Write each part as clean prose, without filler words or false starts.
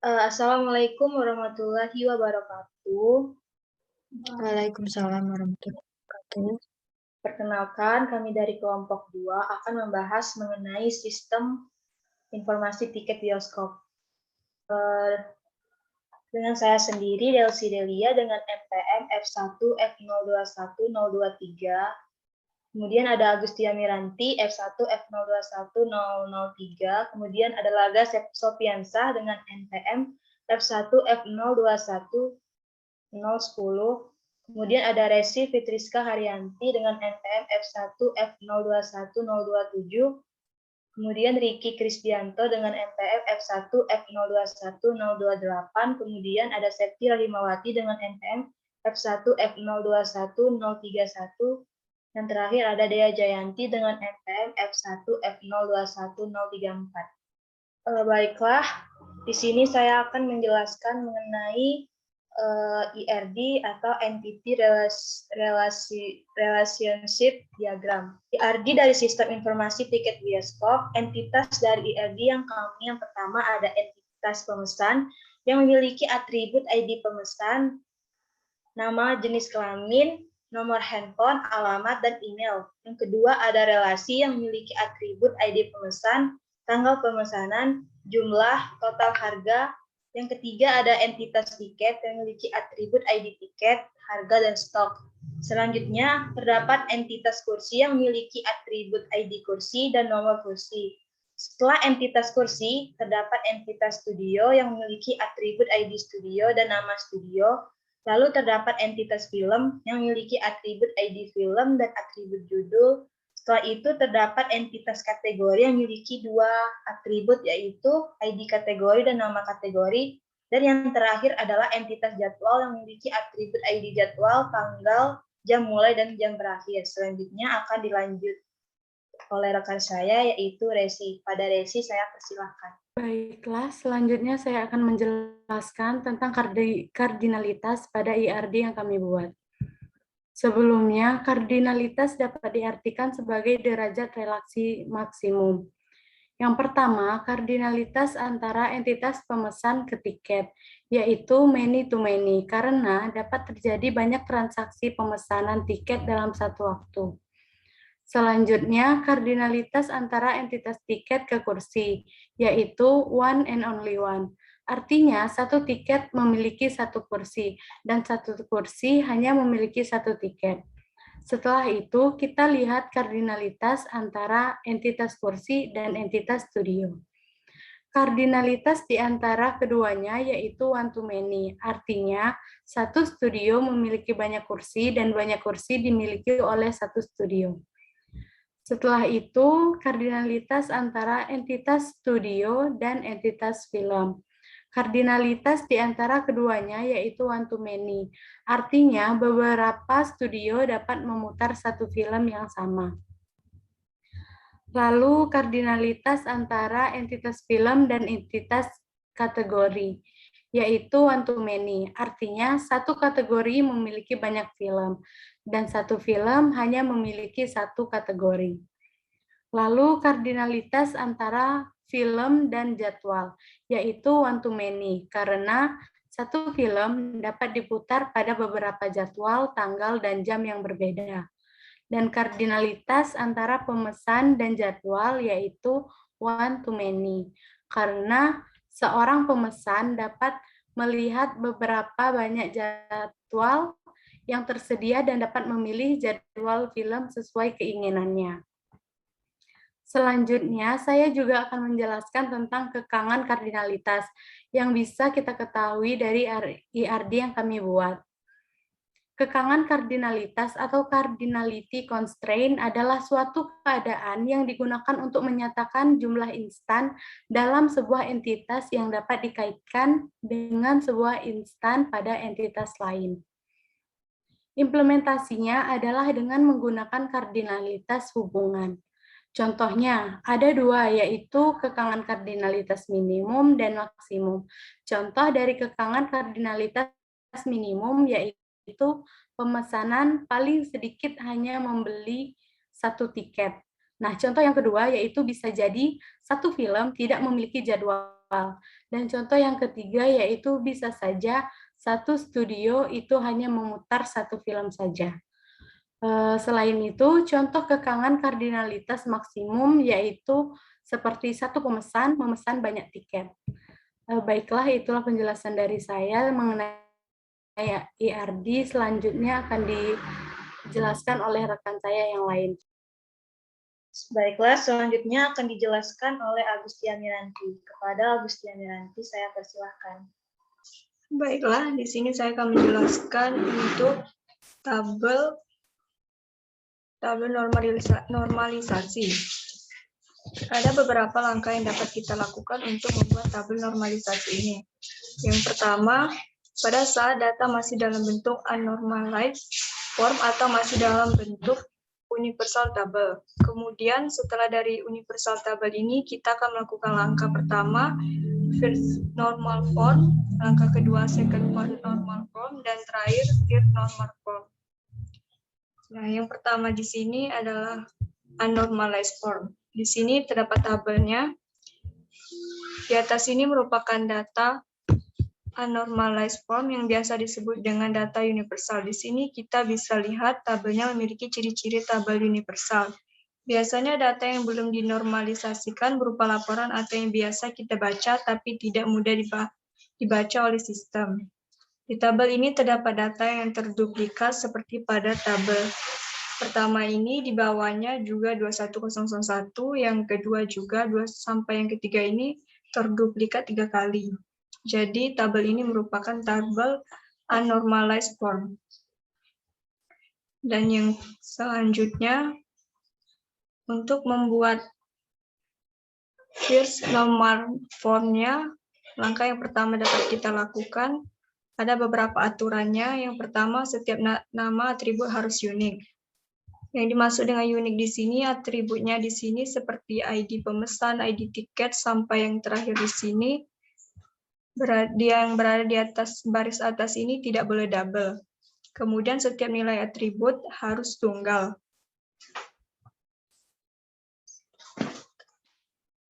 Assalamualaikum warahmatullahi wabarakatuh. Waalaikumsalam warahmatullahi wabarakatuh. Perkenalkan, kami dari kelompok 2 akan membahas mengenai sistem informasi tiket bioskop. Eh, Dengan saya sendiri, Delsi Delia, dengan NPM F1 F021023. Kemudian ada Agustia Miranti F1 F021003. Kemudian ada Laga Sopiansah dengan NPM F1 F021010. Kemudian ada Resi Fitriska Haryanti dengan NPM F1 F021027. Kemudian Riki Krisdianto dengan NPM F1 F021028. Kemudian ada Septi Rahimawati dengan NPM F1 F021031. Dan terakhir ada Dea Jayanti dengan NPM F1 F021034. Baiklah, di sini saya akan menjelaskan mengenai IRD atau Entity Relationship Diagram. IRD dari Sistem Informasi Tiket Bioskop. Entitas dari IRD yang pertama ada entitas pemesan yang memiliki atribut ID pemesan, nama, jenis kelamin, nomor handphone, alamat, dan email. Yang kedua ada relasi yang memiliki atribut ID pemesan, tanggal pemesanan, jumlah, total harga. Yang ketiga ada entitas tiket yang memiliki atribut ID tiket, harga, dan stok. Selanjutnya terdapat entitas kursi yang memiliki atribut ID kursi dan nomor kursi. Setelah entitas kursi, terdapat entitas studio yang memiliki atribut ID studio dan nama studio. Lalu terdapat entitas film yang memiliki atribut ID film dan atribut judul. Setelah itu terdapat entitas kategori yang memiliki dua atribut, yaitu ID kategori dan nama kategori. Dan yang terakhir adalah entitas jadwal yang memiliki atribut ID jadwal, tanggal, jam mulai, dan jam berakhir. Selanjutnya akan dilanjut oleh rekan saya, yaitu Resi. Pada Resi saya persilahkan. Baiklah, selanjutnya saya akan menjelaskan tentang kardinalitas pada IRD yang kami buat. Sebelumnya, kardinalitas dapat diartikan sebagai derajat relasi maksimum. Yang pertama, kardinalitas antara entitas pemesan ke tiket, yaitu many to many, karena dapat terjadi banyak transaksi pemesanan tiket dalam satu waktu. Selanjutnya, kardinalitas antara entitas tiket ke kursi, yaitu one and only one. Artinya, satu tiket memiliki satu kursi, dan satu kursi hanya memiliki satu tiket. Setelah itu, kita lihat kardinalitas antara entitas kursi dan entitas studio. Kardinalitas di antara keduanya yaitu one to many, artinya satu studio memiliki banyak kursi dan banyak kursi dimiliki oleh satu studio. Setelah itu, kardinalitas antara entitas studio dan entitas film. Kardinalitas di antara keduanya yaitu one to many. Artinya, beberapa studio dapat memutar satu film yang sama. Lalu, kardinalitas antara entitas film dan entitas kategori, yaitu one to many. Artinya, satu kategori memiliki banyak film, dan satu film hanya memiliki satu kategori. Lalu, kardinalitas antara film dan jadwal, yaitu one to many, karena satu film dapat diputar pada beberapa jadwal, tanggal, dan jam yang berbeda. Dan kardinalitas antara pemesan dan jadwal, yaitu one to many, karena seorang pemesan dapat melihat beberapa banyak jadwal yang tersedia dan dapat memilih jadwal film sesuai keinginannya. Selanjutnya, saya juga akan menjelaskan tentang kekangan kardinalitas yang bisa kita ketahui dari IRD yang kami buat. Kekangan kardinalitas atau cardinality constraint adalah suatu keadaan yang digunakan untuk menyatakan jumlah instan dalam sebuah entitas yang dapat dikaitkan dengan sebuah instan pada entitas lain. Implementasinya adalah dengan menggunakan kardinalitas hubungan. Contohnya, ada dua, yaitu kekangan kardinalitas minimum dan maksimum. Contoh dari kekangan kardinalitas minimum yaitu pemesanan paling sedikit hanya membeli satu tiket. Nah, contoh yang kedua yaitu bisa jadi satu film tidak memiliki jadwal Dan contoh yang ketiga yaitu bisa saja satu studio itu hanya memutar satu film saja. Selain itu, contoh kekangan kardinalitas maksimum yaitu seperti satu pemesan memesan banyak tiket. Baiklah, itulah penjelasan dari saya mengenai IRD. Selanjutnya akan dijelaskan oleh rekan saya yang lain. Baiklah, selanjutnya akan dijelaskan oleh Agustia Miranti. Kepada Agustia Miranti, saya persilahkan. Baiklah, di sini saya akan menjelaskan untuk tabel normalisasi. Ada beberapa langkah yang dapat kita lakukan untuk membuat tabel normalisasi ini. Yang pertama, pada saat data masih dalam bentuk unnormalized form atau masih dalam bentuk universal table. Kemudian setelah dari universal table ini, kita akan melakukan langkah pertama, first normal form, langkah kedua second normal form, dan terakhir third normal form. Nah, yang pertama di sini adalah unnormalized form. Di sini terdapat tabelnya. Di atas ini merupakan data unnormalized form yang biasa disebut dengan data universal. Di sini kita bisa lihat tabelnya memiliki ciri-ciri tabel universal. Biasanya data yang belum dinormalisasikan berupa laporan atau yang biasa kita baca tapi tidak mudah dibaca oleh sistem. Di tabel ini terdapat data yang terduplikat seperti pada tabel pertama ini, di bawahnya juga 21001, yang kedua juga sampai yang ketiga ini terduplikat 3 kali. Jadi tabel ini merupakan tabel unnormalized form. Dan yang selanjutnya, untuk membuat first normal formnya, langkah yang pertama dapat kita lakukan, ada beberapa aturannya. Yang pertama, setiap nama atribut harus unik. Yang dimaksud dengan unik di sini, atributnya di sini seperti ID pemesan, ID tiket, sampai yang terakhir di sini, yang berada di atas baris atas ini tidak boleh double. Kemudian setiap nilai atribut harus tunggal.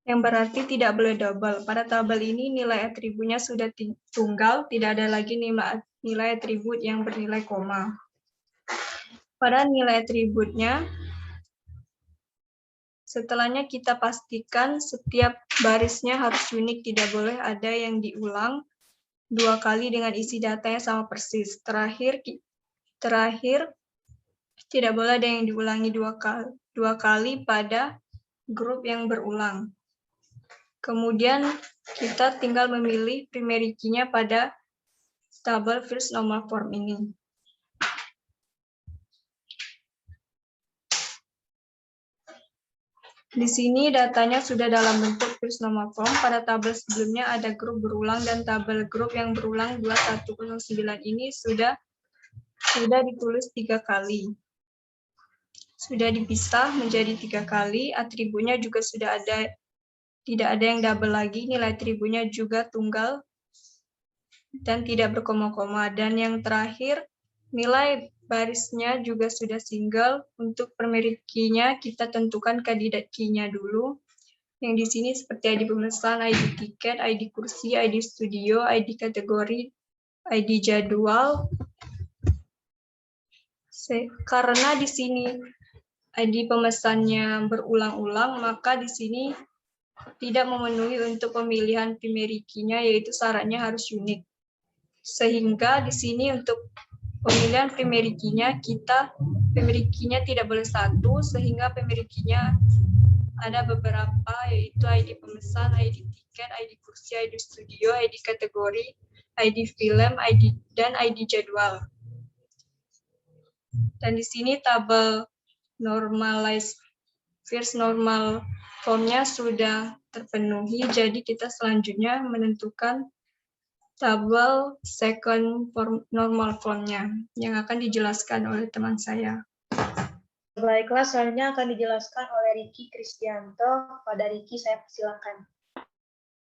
Yang berarti tidak boleh double. Pada tabel ini nilai atributnya sudah tunggal, tidak ada lagi nilai atribut yang bernilai koma. Pada nilai atributnya, setelahnya kita pastikan setiap barisnya harus unik, tidak boleh ada yang diulang 2 kali dengan isi data yang sama persis. Terakhir tidak boleh ada yang diulangi 2 kali pada grup yang berulang. Kemudian kita tinggal memilih primary key-nya pada tabel first normal form ini. Di sini datanya sudah dalam bentuk first normal form. Pada tabel sebelumnya ada grup berulang dan tabel grup yang berulang 2109 ini sudah ditulis 3 kali. Sudah dipisah menjadi 3 kali, atributnya juga sudah ada, tidak ada yang double lagi, nilai atributnya juga tunggal dan tidak berkoma-koma. Dan yang terakhir, nilai barisnya juga sudah single. Untuk primary key-nya kita tentukan kandidat key-nya dulu. Yang di sini seperti ID pemesan, ID tiket, ID kursi, ID studio, ID kategori, ID jadwal. Karena di sini ID pemesannya berulang-ulang, maka di sini tidak memenuhi untuk pemilihan primary key-nya, yaitu syaratnya harus unik. Sehingga di sini untuk pemilihan primary key-nya, primary key-nya tidak boleh satu, sehingga primary key-nya ada beberapa, yaitu ID pemesan, ID tiket, ID kursi, ID studio, ID kategori, ID film, dan ID jadwal. Dan di sini tabel normalized first normal formnya sudah terpenuhi, jadi kita selanjutnya menentukan tabel second normal formnya yang akan dijelaskan oleh teman saya. Baiklah, selanjutnya akan dijelaskan oleh Riki Kristianto. Pada Riki, saya persilakan.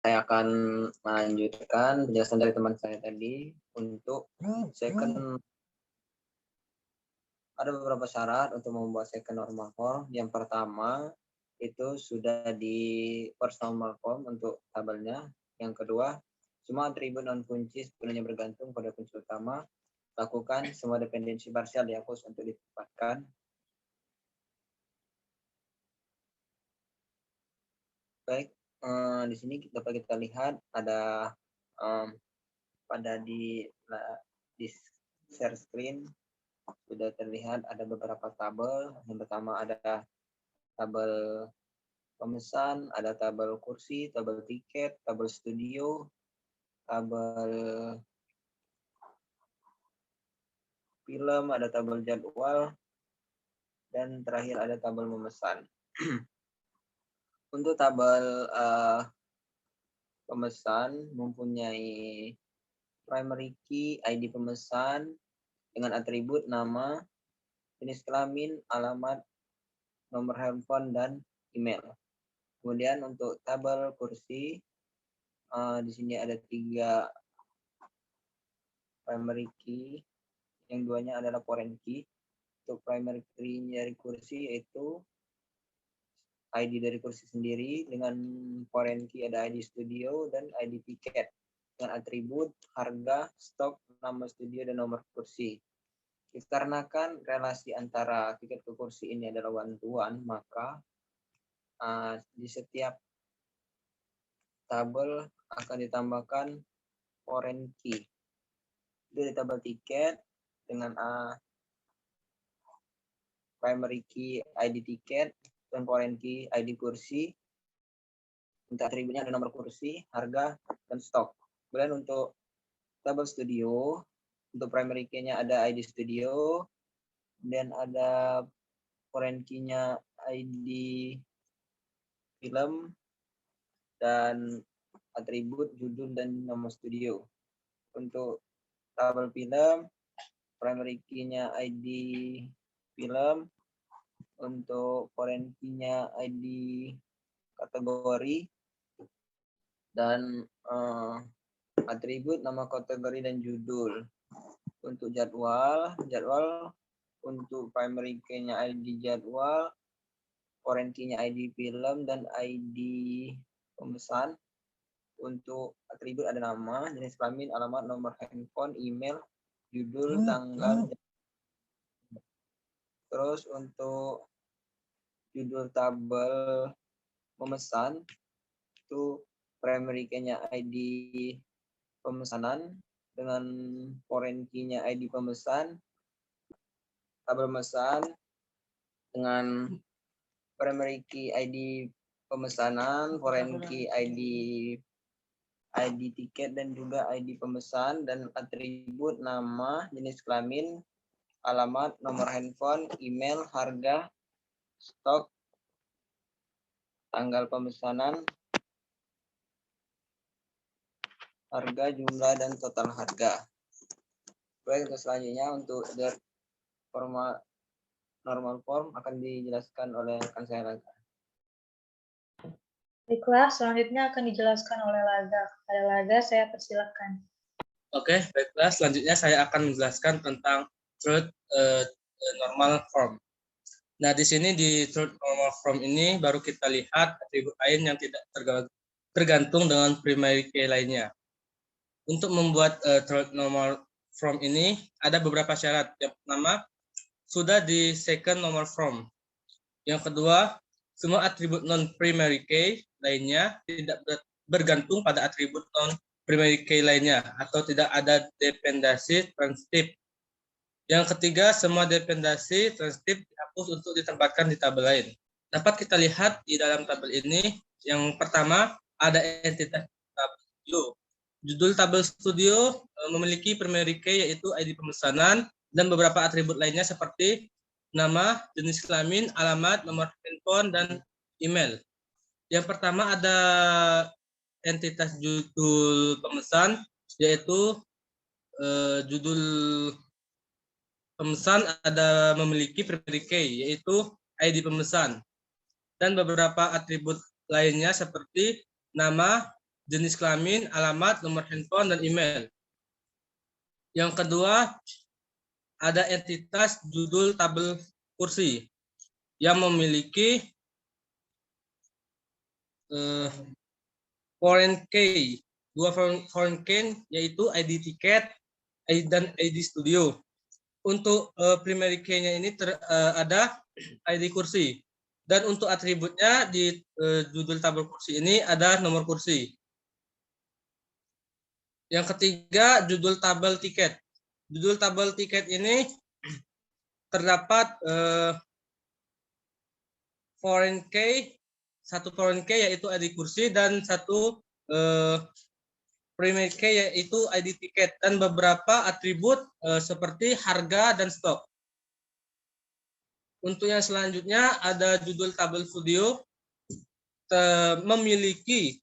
Saya akan melanjutkan penjelasan dari teman saya tadi. Untuk second, ada beberapa syarat untuk membuat second normal form. Yang pertama, itu sudah di first normal form untuk tabelnya. Yang kedua, semua atribut non-kunci sepenuhnya bergantung pada kunci utama. Lakukan semua dependensi parsial dihapus untuk ditempatkan. Baik, di sini dapat kita lihat ada pada di share screen sudah terlihat ada beberapa tabel. Yang pertama ada tabel pemesan, ada tabel kursi, tabel tiket, tabel studio, tabel film, ada tabel jadwal, dan terakhir ada tabel memesan. Untuk tabel pemesan mempunyai primary key, ID pemesan dengan atribut nama, jenis kelamin, alamat, nomor handphone, dan email. Kemudian untuk tabel kursi, di sini ada 3 primary key, yang duanya adalah foreign key. Untuk primary key dari kursi yaitu ID dari kursi sendiri, dengan foreign key ada ID studio dan ID tiket dengan atribut harga, stok, nama studio, dan nomor kursi. Dikarenakan relasi antara tiket ke kursi ini adalah one to one, maka di setiap tabel akan ditambahkan foreign key. Itu di tabel tiket dengan primary key ID tiket dan foreign key ID kursi. Untuk atributnya ada nomor kursi, harga, dan stok. Kemudian untuk tabel studio, untuk primary key-nya ada ID studio, dan ada foreign key-nya ID film, dan atribut judul dan nama studio. Untuk tabel film, primary key-nya ID film, untuk foreign key-nya ID kategori, dan atribut nama kategori dan judul. Untuk jadwal untuk primary key-nya ID jadwal, foreign key-nya ID film, dan ID pemesan. Untuk atribut ada nama, jenis kelamin, alamat, nomor handphone, email, judul, tanggal. Terus untuk judul tabel pemesan itu primary key-nya ID pemesanan dengan foreign key-nya ID pemesan. Tabel pemesan dengan primary key ID pemesanan, foreign key ID tiket, dan juga ID pemesan, dan atribut nama, jenis kelamin, alamat, nomor handphone, email, harga, stok, tanggal pemesanan, harga, jumlah, dan total harga. Baik, untuk selanjutnya untuk format normal form akan dijelaskan oleh rekan saya Laga. Baiklah, selanjutnya akan dijelaskan oleh Laga. Kepada Laga, saya persilakan. Oke, baiklah. Selanjutnya saya akan menjelaskan tentang truth normal form. Nah, di sini di truth normal form ini baru kita lihat atribut lain yang tidak tergantung dengan primary key lainnya. Untuk membuat truth normal form ini ada beberapa syarat. Yang pertama, sudah di second normal form. Yang kedua, semua atribut non-primary key lainnya tidak bergantung pada atribut non-primary key lainnya atau tidak ada dependensi transitif. Yang ketiga, semua dependensi transitif dihapus untuk ditempatkan di tabel lain. Dapat kita lihat di dalam tabel ini, yang pertama ada entitas tabel studio. Judul tabel studio memiliki primary key yaitu ID pemesanan dan beberapa atribut lainnya seperti nama, jenis kelamin, alamat, nomor handphone, dan email. Yang pertama ada entitas judul pemesan, yaitu judul pemesan ada memiliki primary key, yaitu ID pemesan. Dan beberapa atribut lainnya seperti nama, jenis kelamin, alamat, nomor handphone, dan email. Yang kedua, ada entitas judul tabel kursi yang memiliki foreign key dua foreign key yaitu ID tiket dan ID studio. Untuk primary key-nya ini ada ID kursi. Dan untuk atributnya di judul tabel kursi ini ada nomor kursi. Yang ketiga, judul tabel tiket. Judul tabel tiket ini terdapat foreign key, satu foreign key yaitu ID kursi dan satu primary key yaitu ID tiket dan beberapa atribut seperti harga dan stok. Untuk yang selanjutnya ada judul tabel studio memiliki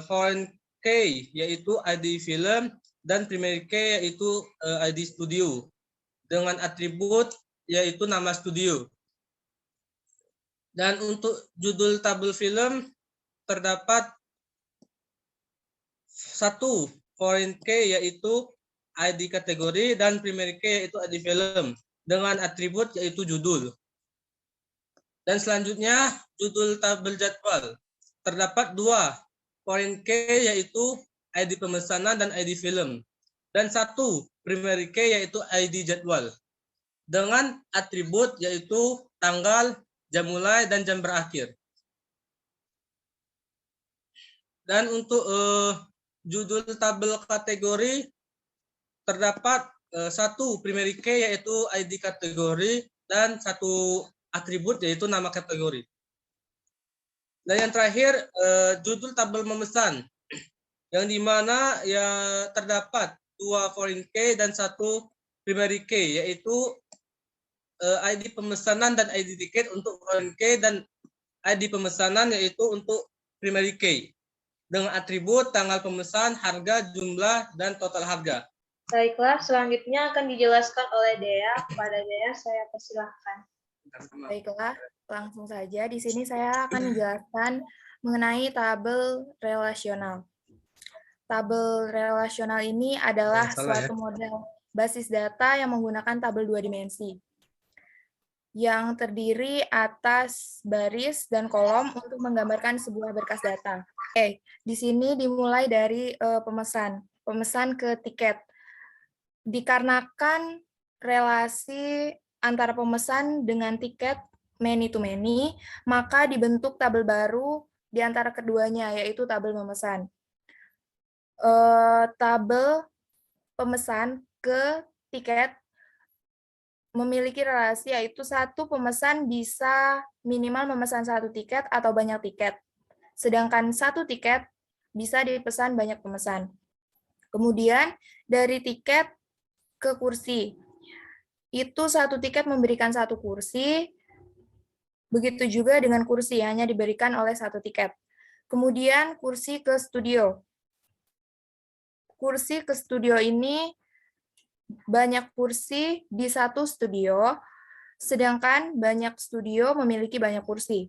foreign key yaitu ID film dan primary key yaitu ID studio dengan atribut yaitu nama studio. Dan untuk judul tabel film terdapat satu foreign key yaitu ID kategori dan primary key yaitu ID film dengan atribut yaitu judul. Dan selanjutnya judul tabel jadwal. Terdapat dua foreign key yaitu ID pemesanan dan ID film. Dan satu primary key yaitu ID jadwal. Dengan atribut yaitu tanggal, jam mulai, dan jam berakhir. Dan untuk judul tabel kategori terdapat satu primary key yaitu ID kategori dan satu atribut yaitu nama kategori. Dan yang terakhir judul tabel memesan yang dimana ya terdapat dua foreign key dan satu primary key yaitu ID pemesanan dan ID tiket untuk foreign key dan ID pemesanan yaitu untuk primary key dengan atribut tanggal pemesan, harga, jumlah, dan total harga. Baiklah, selanjutnya akan dijelaskan oleh Dea. Pada Dea, saya persilahkan. Baiklah, langsung saja. Di sini saya akan menjelaskan mengenai tabel relasional. Tabel relasional ini adalah suatu model basis data yang menggunakan tabel dua dimensi, yang terdiri atas baris dan kolom untuk menggambarkan sebuah berkas data. Oke, di sini dimulai dari pemesan ke tiket. Dikarenakan relasi antara pemesan dengan tiket many to many, maka dibentuk tabel baru di antara keduanya, yaitu tabel memesan. Tabel pemesan ke tiket memiliki relasi, yaitu satu pemesan bisa minimal memesan satu tiket atau banyak tiket, sedangkan satu tiket bisa dipesan banyak pemesan. Kemudian dari tiket ke kursi, itu satu tiket memberikan satu kursi, begitu juga dengan kursi hanya diberikan oleh satu tiket. Kemudian kursi ke studio. Kursi ke studio ini banyak kursi di satu studio, sedangkan banyak studio memiliki banyak kursi.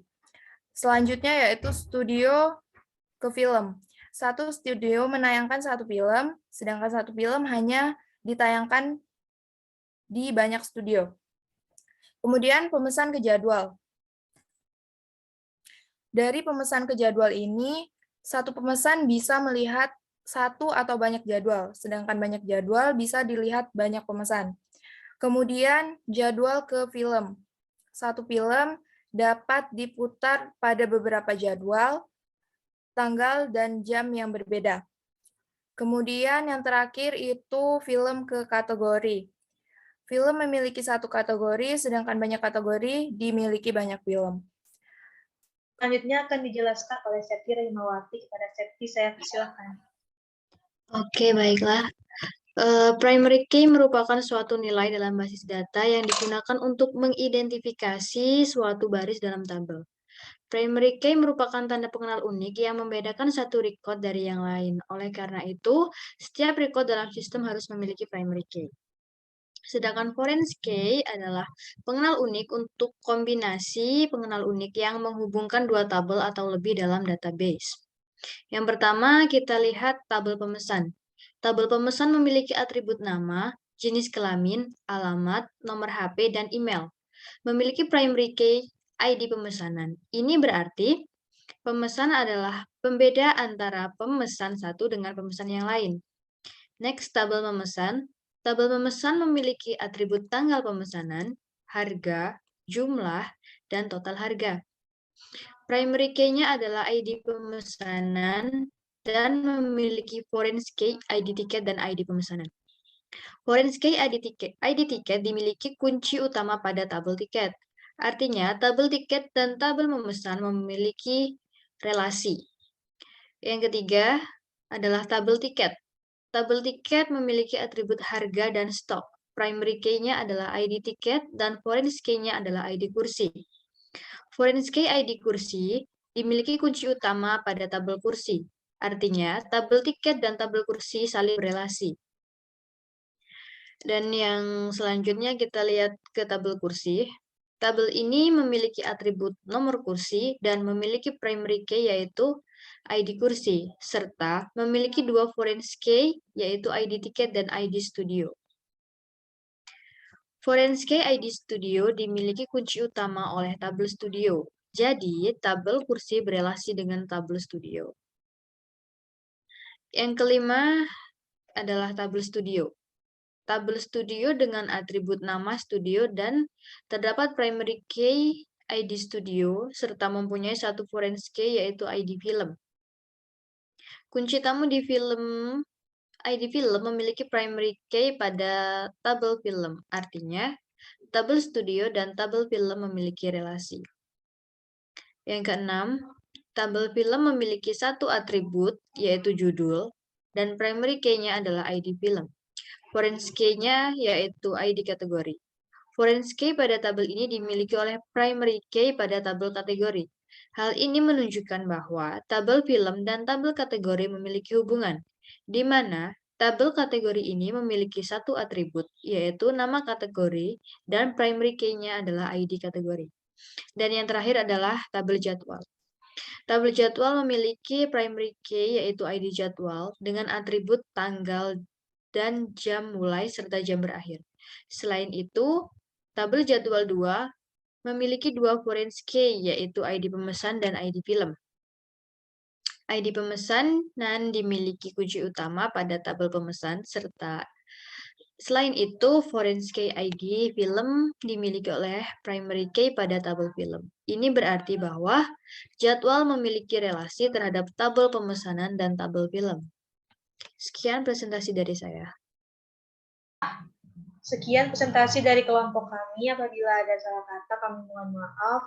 Selanjutnya yaitu studio ke film. Satu studio menayangkan satu film, sedangkan satu film hanya ditayangkan di banyak studio. Kemudian pemesan ke jadwal. Dari pemesan ke jadwal ini, satu pemesan bisa melihat satu atau banyak jadwal, sedangkan banyak jadwal bisa dilihat banyak pemesan. Kemudian jadwal ke film. Satu film dapat diputar pada beberapa jadwal, tanggal, dan jam yang berbeda. Kemudian yang terakhir itu film ke kategori. Film memiliki satu kategori, sedangkan banyak kategori dimiliki banyak film. Selanjutnya akan dijelaskan oleh Septi Rahimawati. Kepada Septi, saya persilahkan. Oke, baiklah. Primary key merupakan suatu nilai dalam basis data yang digunakan untuk mengidentifikasi suatu baris dalam tabel. Primary key merupakan tanda pengenal unik yang membedakan satu record dari yang lain. Oleh karena itu, setiap record dalam sistem harus memiliki primary key. Sedangkan foreign key adalah pengenal unik untuk kombinasi pengenal unik yang menghubungkan dua tabel atau lebih dalam database. Yang pertama, kita lihat tabel pemesan. Tabel pemesan memiliki atribut nama, jenis kelamin, alamat, nomor HP, dan email. Memiliki primary key ID pemesanan. Ini berarti pemesan adalah Pembeda antara pemesan satu dengan pemesan yang lain. Next, tabel memesan. Tabel memesan memiliki atribut tanggal pemesanan, harga, jumlah, dan total harga. Primary key-nya adalah ID pemesanan dan memiliki foreign key, ID tiket, dan ID pemesanan. Foreign key ID tiket dimiliki kunci utama pada tabel tiket. Artinya, tabel tiket dan tabel memesan memiliki relasi. Yang ketiga adalah tabel tiket. Tabel tiket memiliki atribut harga dan stok. Primary key-nya adalah ID tiket dan foreign key-nya adalah ID kursi. Foreign key ID kursi dimiliki kunci utama pada tabel kursi. Artinya, tabel tiket dan tabel kursi saling berelasi. Dan yang selanjutnya kita lihat ke tabel kursi. Tabel ini memiliki atribut nomor kursi dan memiliki primary key yaitu ID kursi, serta memiliki dua foreign key yaitu ID tiket dan ID studio. Foreign key ID studio dimiliki kunci utama oleh tabel studio. Jadi, tabel kursi berelasi dengan tabel studio. Yang kelima adalah tabel studio. Tabel studio dengan atribut nama studio dan terdapat primary key ID studio serta mempunyai satu foreign key yaitu ID film. Kunci tamu di ID film memiliki primary key pada tabel film. Artinya, tabel studio dan tabel film memiliki relasi. Yang keenam, tabel film memiliki satu atribut yaitu judul dan primary key-nya adalah ID film. Foreign key-nya yaitu ID kategori. Foreign key pada tabel ini dimiliki oleh primary key pada tabel kategori. Hal ini menunjukkan bahwa tabel film dan tabel kategori memiliki hubungan, di mana tabel kategori ini memiliki satu atribut, yaitu nama kategori, dan primary key-nya adalah ID kategori. Dan yang terakhir adalah tabel jadwal. Tabel jadwal memiliki primary key, yaitu ID jadwal, dengan atribut tanggal dan jam mulai serta jam berakhir. Selain itu, tabel jadwal 2 memiliki dua foreign key, yaitu ID pemesan dan ID film. ID pemesanan dimiliki kunci utama pada tabel pemesan, serta selain itu, foreign key ID film dimiliki oleh primary key pada tabel film. Ini berarti bahwa jadwal memiliki relasi terhadap tabel pemesanan dan tabel film. Sekian presentasi dari saya. Sekian presentasi dari kelompok kami. Apabila ada salah kata, kami mohon maaf.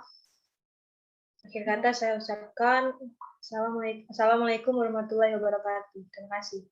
Akhir kata saya ucapkan Assalamualaikum warahmatullahi wabarakatuh. Terima kasih.